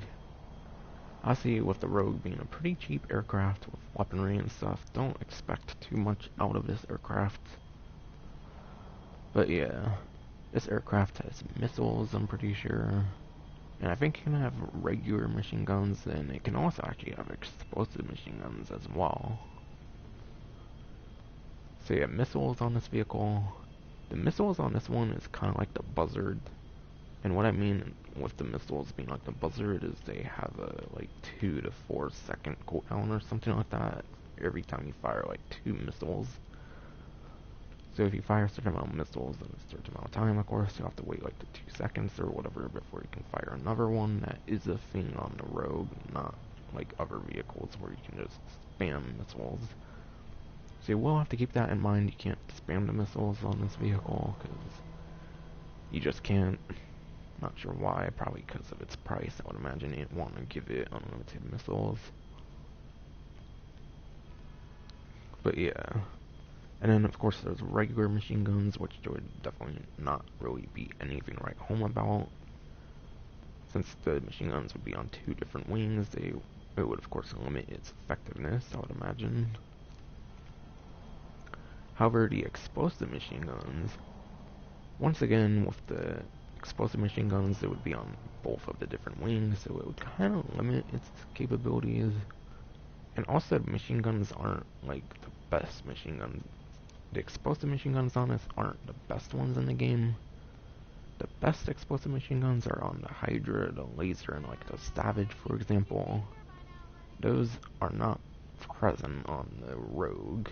Obviously, with the Rogue being a pretty cheap aircraft with weaponry and stuff, don't expect too much out of this aircraft. But yeah, this aircraft has missiles, I'm pretty sure. And I think it can have regular machine guns, and it can also actually have explosive machine guns as well. So yeah, missiles on this vehicle. The missiles on this one is kind of like the Buzzard. And what I mean with the missiles being like the Buzzard is they have a like 2 to 4 second cooldown or something like that every time you fire like 2 missiles. So if you fire a certain amount of missiles in a certain amount of time, of course, you have to wait like the 2 seconds or whatever before you can fire another one. That is a thing on the Rogue, not like other vehicles where you can just spam missiles. So you will have to keep that in mind. You can't spam the missiles on this vehicle, because you just can't. Not sure why, probably because of its price. I would imagine you'd want to give it unlimited missiles. But yeah. And then, of course, there's regular machine guns, which would definitely not really be anything to write home about. Since the machine guns would be on 2 different wings, it would, of course, limit its effectiveness, I would imagine. However, the explosive machine guns, once again, with the explosive machine guns, it would be on both of the different wings, so it would kind of limit its capabilities. And also, machine guns aren't, like, the best machine guns. The explosive machine guns on this aren't the best ones in the game. The best explosive machine guns are on the Hydra, the Laser, and like the Savage, for example. those are not present on the Rogue.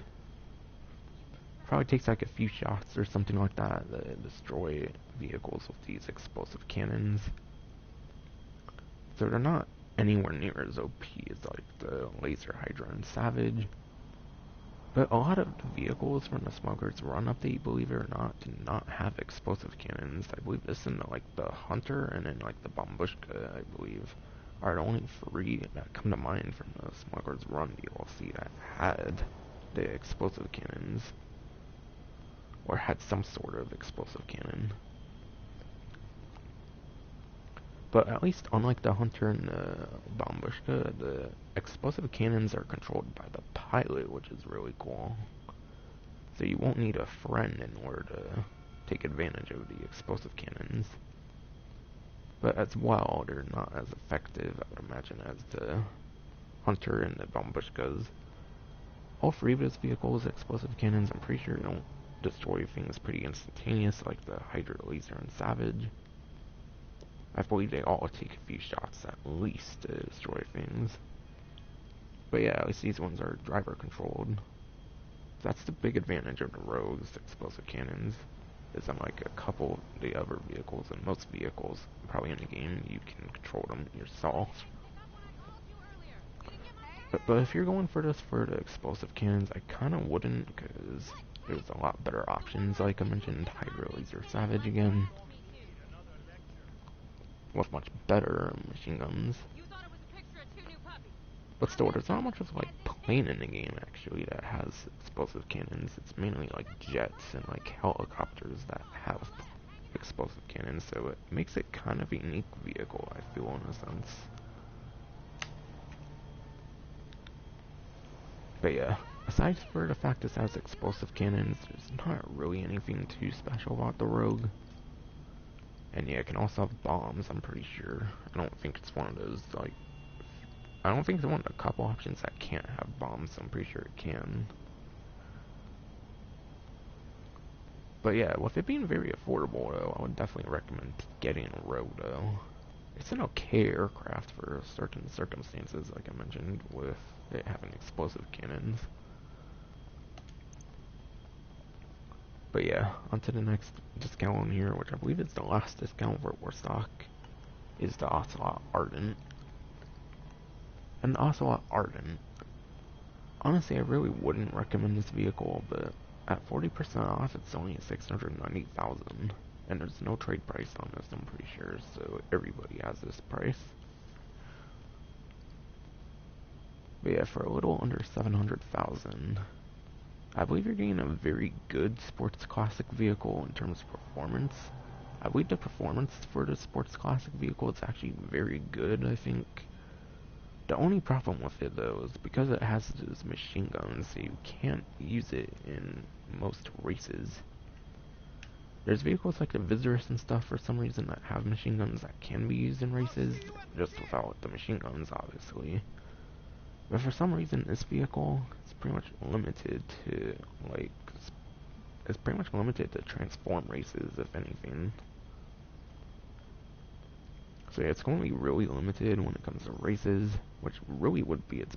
Probably takes like a few shots or something like that to destroy vehicles with these explosive cannons. So they're not anywhere near as OP as like the Laser Hydra and Savage. But a lot of the vehicles from the Smuggler's Run update, believe it or not, do not have explosive cannons. I believe this in like the Hunter and then like the Bombushka, I believe, are the only three that come to mind from the Smuggler's Run DLC that had the explosive cannons. Or had some sort of explosive cannon. But at least unlike the Hunter and the Bombushka, the explosive cannons are controlled by the pilot, which is really cool. So you won't need a friend in order to take advantage of the explosive cannons. But as well, they're not as effective, I would imagine, as the Hunter and the Bombushkas. All three of those vehicles, explosive cannons, I'm pretty sure don't destroy things pretty instantaneous like the Hydra, Laser, and Savage. I believe they all take a few shots at least to destroy things. But yeah, at least these ones are driver controlled. That's the big advantage of the Rogue's explosive cannons, is unlike a couple of the other vehicles, and most vehicles, probably in the game, you can control them yourself. But if you're going for this for the explosive cannons, I kinda wouldn't, because there's a lot better options, like I mentioned, Hydra, Laser, Savage again. With much better machine guns. But still, there's not much of like plane in the game actually that has explosive cannons. It's mainly like jets and like helicopters that have explosive cannons, so it makes it kind of a unique vehicle, I feel, in a sense. But yeah, aside for the fact this has explosive cannons, there's not really anything too special about the Rogue. And yeah, it can also have bombs, I'm pretty sure. I don't think it's one of those, like... I don't think it's one of a couple options that can't have bombs, so I'm pretty sure it can. But yeah, with it being very affordable, though, I would definitely recommend getting a Rogue, though. It's an okay aircraft for certain circumstances, like I mentioned, with it having explosive cannons. But yeah, on to the next discount on here, which I believe is the last discount for Warstock, is the Ocelot Ardent. And the Ocelot Ardent, honestly, I really wouldn't recommend this vehicle, but at 40% off, it's only at 690,000, and there's no trade price on this, I'm pretty sure, so everybody has this price. But yeah, for a little under 700,000, I believe you're getting a very good sports classic vehicle in terms of performance. I believe the performance for the sports classic vehicle is actually very good, I think. The only problem with it, though, is because it has those machine guns, so you can't use it in most races. There's vehicles like the Visiris and stuff, for some reason, that have machine guns that can be used in races, just without the machine guns, obviously. But for some reason, this vehicle is pretty much limited to, like, it's pretty much limited to transform races, if anything. So yeah, it's going to be really limited when it comes to races, which really would be its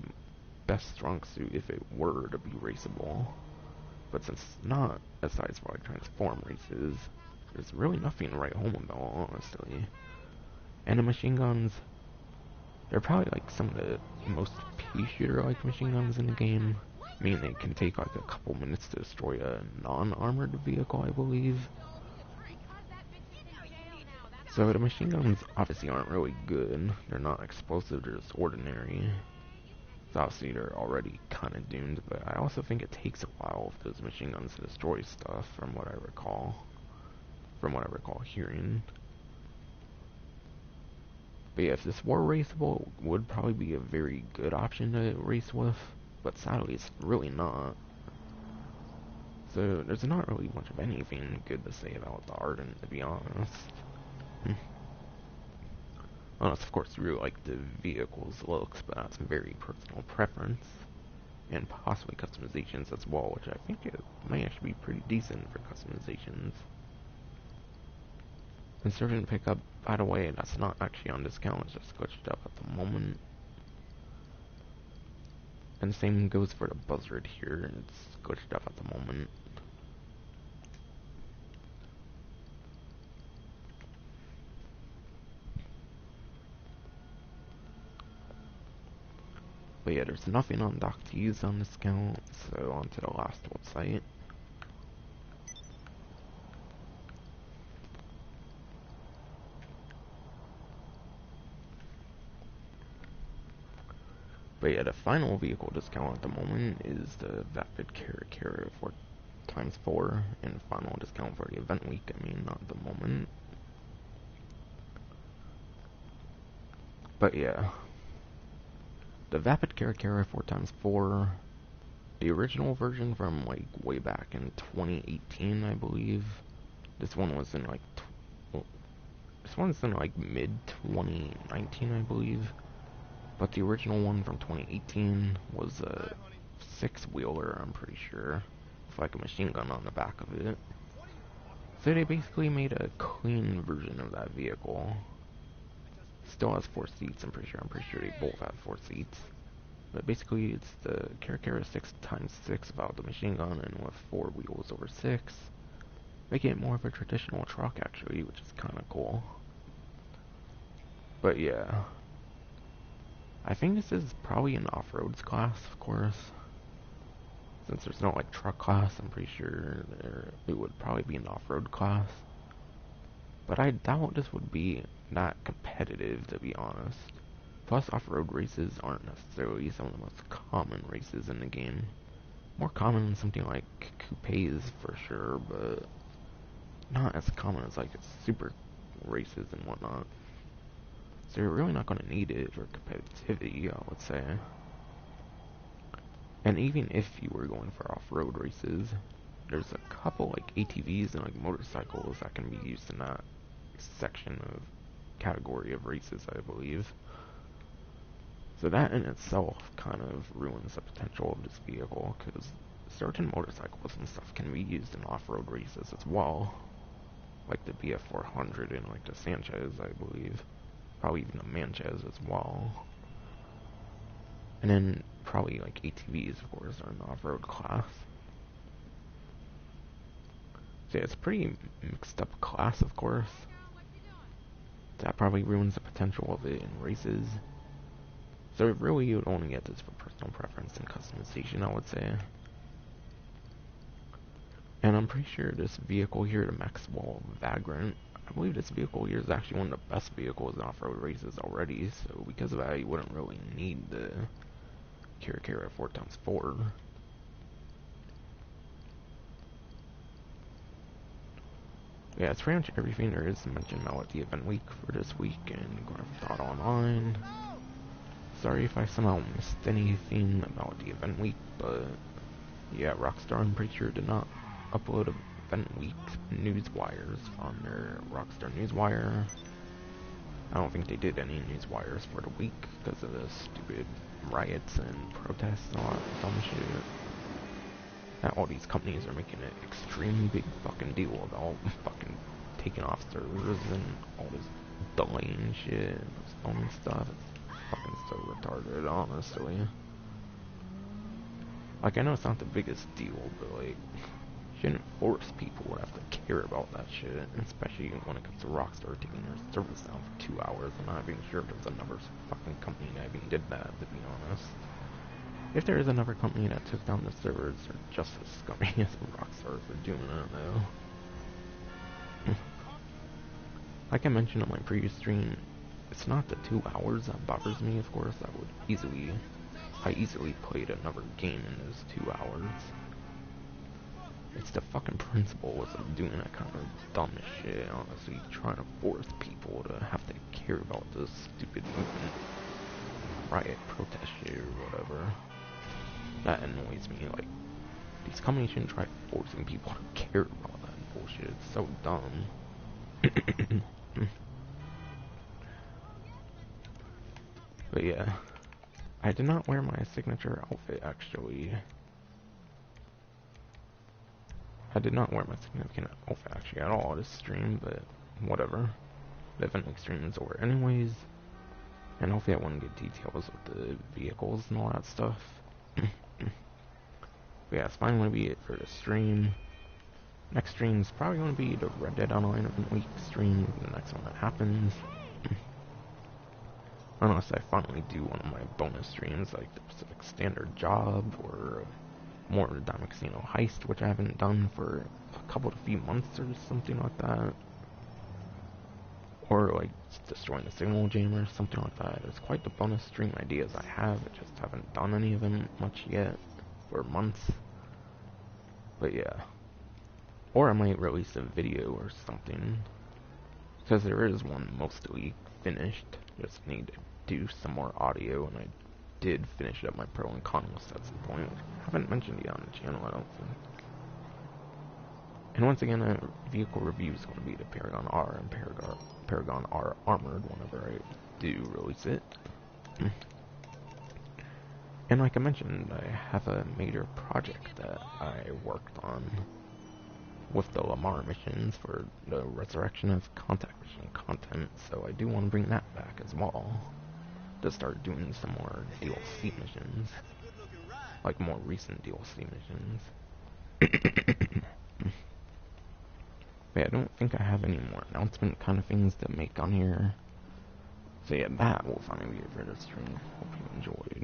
best strong suit if it were to be raceable. But since it's not, aside from like transform races, there's really nothing to write home about, honestly. And the machine guns, they're probably like some of the most pea shooter like machine guns in the game. Meaning they can take like a couple minutes to destroy a non-armored vehicle, I believe. So the machine guns obviously aren't really good. They're not explosive, they're just ordinary. So obviously they're already kind of doomed, but I also think it takes a while for those machine guns to destroy stuff, from what I recall. From what I recall hearing. But yeah, if this were raceable, it would probably be a very good option to race with, but sadly it's really not. So there's not really much of anything good to say about the Ardent, to be honest. Unless, of course, you really like the vehicle's looks, but that's very personal preference. And possibly customizations as well, which I think it may actually be pretty decent for customizations. Insurgent pickup, by the way, that's not actually on discount, it's just glitched up at the moment. And same goes for the buzzard here. It's glitched up at the moment. But yeah, there's nothing on Doctees on this account, so on to the last website. But yeah, the final vehicle discount at the moment is the Vapid Carrot 4x4, and final discount for the event week, I mean, not the moment. But yeah, the Vapid Carrot 4x4, the original version from like way back in 2018, I believe. This one was in like, this one's in like mid 2019, I believe. But the original one from 2018 was a six-wheeler, I'm pretty sure, with like a machine gun on the back of it. So they basically made a clean version of that vehicle. Still has 4 seats, I'm pretty sure they both have 4 seats. But basically it's the Carrera 6x6 without the machine gun and with 4 wheels over 6. Making it more of a traditional truck actually, which is kinda cool. But yeah, I think this is probably an off-roads class, of course. Since there's no like truck class, I'm pretty sure it would probably be an off-road class. But I doubt this would be that competitive, to be honest. Plus, off-road races aren't necessarily some of the most common races in the game. More common than something like coupes for sure, but not as common as like super races and whatnot. So you're really not going to need it for competitivity, I would say. And even if you were going for off-road races, there's a couple like ATVs and like motorcycles that can be used in that section of category of races, I believe. So that in itself kind of ruins the potential of this vehicle, because certain motorcycles and stuff can be used in off-road races as well. Like the BF400 and like the Sanchez, I believe. Probably even the Manchez as well. And then probably like ATVs, of course, are in the off-road class. So yeah, it's a pretty mixed up class, of course. That probably ruins the potential of it in races. So really, you would only get this for personal preference and customization, I would say. And I'm pretty sure this vehicle here, the Maxwell Vagrant, I believe this vehicle here is actually one of the best vehicles in off-road races already. So because of that, you wouldn't really need the Carrera 4x4. Yeah, it's pretty much everything there is to mention about the event week for this week in Grand Theft Auto Online. Sorry if I somehow missed anything about the event week, but yeah, Rockstar, I'm pretty sure, did not upload event week news wires on their Rockstar Newswire. I don't think they did any news wires for the week because of the stupid riots and protests and all that dumb shit. That all these companies are making an extremely big fucking deal about fucking taking off servers and all this delaying shit and postponing stuff. It's fucking so retarded, honestly. Like, I know it's not the biggest deal, but like, you shouldn't force people to have to care about that shit, especially when it comes to Rockstar taking their servers down for 2 hours. I'm not even sure if there's another fucking company that even did that, to be honest. If there is another company that took down the servers, they're just as scummy as Rockstar for doing that, though. Like I mentioned on my previous stream, it's not the 2 hours that bothers me, of course. I easily played another game in those 2 hours. It's the fucking principles of doing that kind of dumb shit, honestly, trying to force people to have to care about this stupid movement, riot, protest shit, or whatever. That annoys me. Like, these companies shouldn't try forcing people to care about that bullshit. It's so dumb. But yeah, I did not wear my signature outfit, actually. I did not wear my significant outfit, actually, at all this stream, but whatever. The event week stream is over anyways. And hopefully I want to get details with the vehicles and all that stuff. But yeah, it's finally going to be it for the stream. Next stream is probably going to be the Red Dead Online Event Week stream, the next one that happens. Unless I finally do one of my bonus streams, like the Pacific Standard Job, or more Diamond Casino Heist, which I haven't done for a couple of few months or something like that. Or like destroying the signal jammer, something like that. There's quite the bonus stream ideas I have, I just haven't done any of them much yet, for months. But yeah. Or I might release a video or something, because there is one mostly finished, just need to do some more audio, and I did finish up my pro and con list at some point. I haven't mentioned it on the channel, I don't think. And once again, a vehicle review is going to be the Paragon R and Paragon R Armored whenever I do release it. And like I mentioned, I have a major project that I worked on with the Lamar missions for the Resurrection of Contact mission content, so I do want to bring that back as well. To start doing some more DLC missions. Like more recent DLC missions. But yeah, I don't think I have any more announcement kind of things to make on here. So yeah, that will finally be it for this stream. Hope you enjoyed.